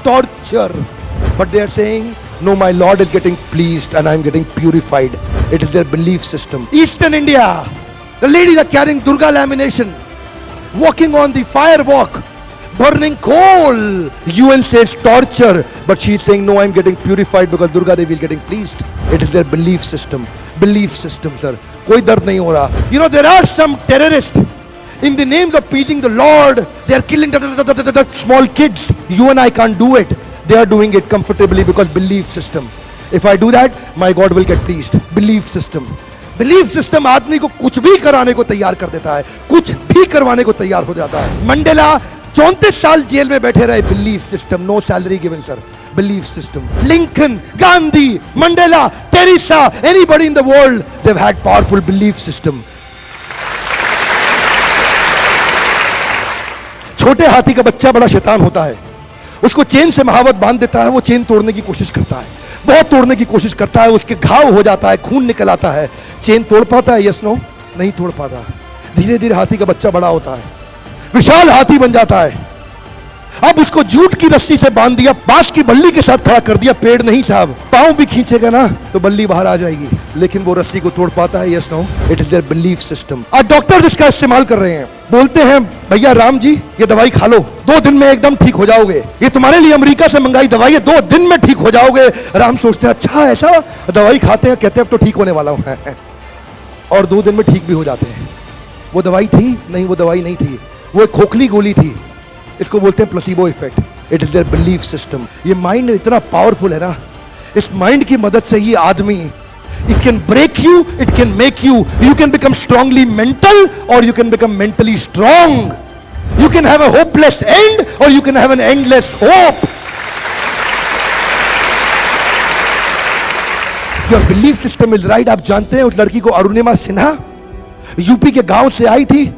torture. But they are saying, no, my Lord is getting pleased and I am getting purified. It is their belief system. Eastern India, the ladies are carrying Durga lamination, walking on the fire walk, burning coal. UN says torture, but she is saying, no, I am getting purified because Durga Devi is getting pleased. It is their belief system. Belief system, sir. कोई दर्द नहीं हो रहा. You know, there are some terrorists in the names of pleasing the Lord. They are killing the small kids. You and I can't do it. They are doing it comfortably because belief system. If I do that, my God will get pleased. Belief system. Belief system आदमी को कुछ भी कराने को तैयार कर देता है, कुछ भी करवाने को तैयार हो जाता है. मंडेला 34 साल जेल में बैठे रहे. Belief system, no salary given, sir. Belief system. Lincoln, Gandhi, Mandela, Teresa, anybody in the world, they've had powerful belief system. छोटे हाथी का बच्चा बड़ा शैतान होता है. उसको चेन से महावत बांध देता है, वो चेन तोड़ने की कोशिश करता है, बहुत तोड़ने की कोशिश करता है, उसके घाव हो जाता है, खून निकल आता है. चेन तोड़ पाता है? Yes no? नहीं तोड़ पाता. धीरे धीरे हाथी का बच्चा बड़ा होता है, विशाल हाथी बन जाता है. अब उसको जूट की रस्सी से बांध दिया, बांस की बल्ली के साथ खड़ा कर दिया. पेड़ नहीं साहब, पांव भी खींचेगा ना तो बल्ली बाहर आ जाएगी, लेकिन वो रस्सी को तोड़ पाता है? Yes no? It is their belief system. आज डॉक्टर इसका इस्तेमाल कर रहे हैं, बोलते हैं भैया राम जी ये दवाई खा लो, 2 दिन में एकदम ठीक हो जाओगे. ये तुम्हारे लिए अमेरिका से मंगाई दवाई है, 2 दिन में ठीक हो जाओगे. राम सोचते हैं अच्छा ऐसा, दवाई खाते हैं, कहते हैं अब तो ठीक होने वाला हूं और 2 दिन में ठीक भी हो जाते हैं. वो दवाई थी? नहीं, वो दवाई नहीं थी, वो एक खोखली गोली थी. इसको बोलते हैं placebo effect. It is their belief system. ये माइंड इतना पावरफुल है ना, इस माइंड की मदद से ये आदमी, it can break you, it can make you. You can become strongly mental or you can become mentally strong. You can have a hopeless end or you can have an endless hope. Your belief system is right. आप जानते हैं उस लड़की को Arunima Sinha UP के गांव से आई थी.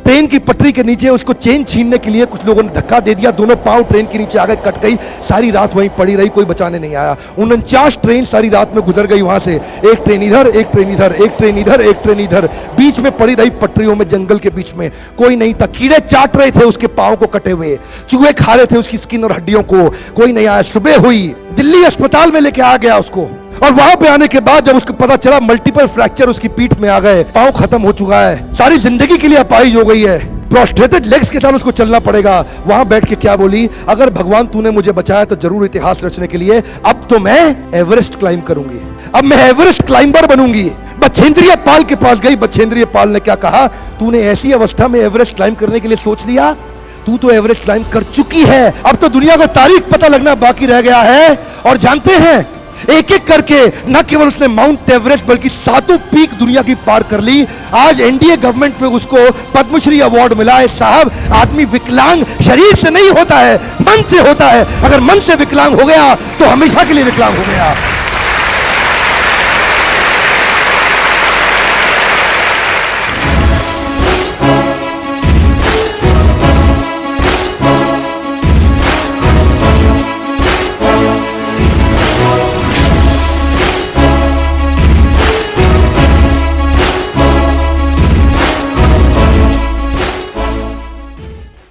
ट्रेन की पटरी के नीचे उसको चेन छीनने के लिए कुछ लोगों ने धक्का दे दिया, दोनों पांव ट्रेन के नीचे आ गए, कट गई. सारी रात वहीं पड़ी रही, कोई बचाने नहीं आया. 49 ट्रेन सारी रात में गुजर गई वहां से. एक ट्रेन इधर, एक ट्रेन इधर, एक ट्रेन इधर, एक ट्रेन इधर, बीच में पड़ी रही पटरियों में, जंगल के बीच में. कोई नहीं था. कीड़े चाट रहे थे उसके पांव को कटे हुए, चूहे खा रहे थे उसकी स्किन और हड्डियों को. कोई नहीं आया. सुबह हुई, दिल्ली अस्पताल में लेके आ गया उसको, और वहां पे आने के बाद जब उसको पता चला मल्टीपल फ्रैक्चर उसकी पीठ में आ गए, पांव खत्म हो चुका है, सारी जिंदगी के लिए अपाहिज हो गई है, प्रोस्ट्रेटेड लेग्स के साथ उसको चलना पड़ेगा. वहां बैठ के क्या बोली? अगर भगवान तूने मुझे बचाया तो जरूर इतिहास रचने के लिए अब तो मैं एवरेस्ट क्लाइम करूंगी, अब मैं एवरेस्ट क्लाइंबर बनूंगी. बछेंद्रिय पाल के पास गई. बछेंद्रिय पाल ने क्या कहा? तूने ऐसी अवस्था में एवरेस्ट क्लाइम करने के लिए सोच लिया? तू तो एवरेस्ट क्लाइम कर चुकी है, अब तो दुनिया को तारीख पता लगना बाकी रह गया है. और जानते हैं एक एक करके न केवल उसने माउंट एवरेस्ट बल्कि 7 पीक दुनिया की पार कर ली. आज एनडीए गवर्नमेंट में उसको पद्मश्री अवार्ड मिला है. साहब, आदमी विकलांग शरीर से नहीं होता है, मन से होता है. अगर मन से विकलांग हो गया तो हमेशा के लिए विकलांग हो गया.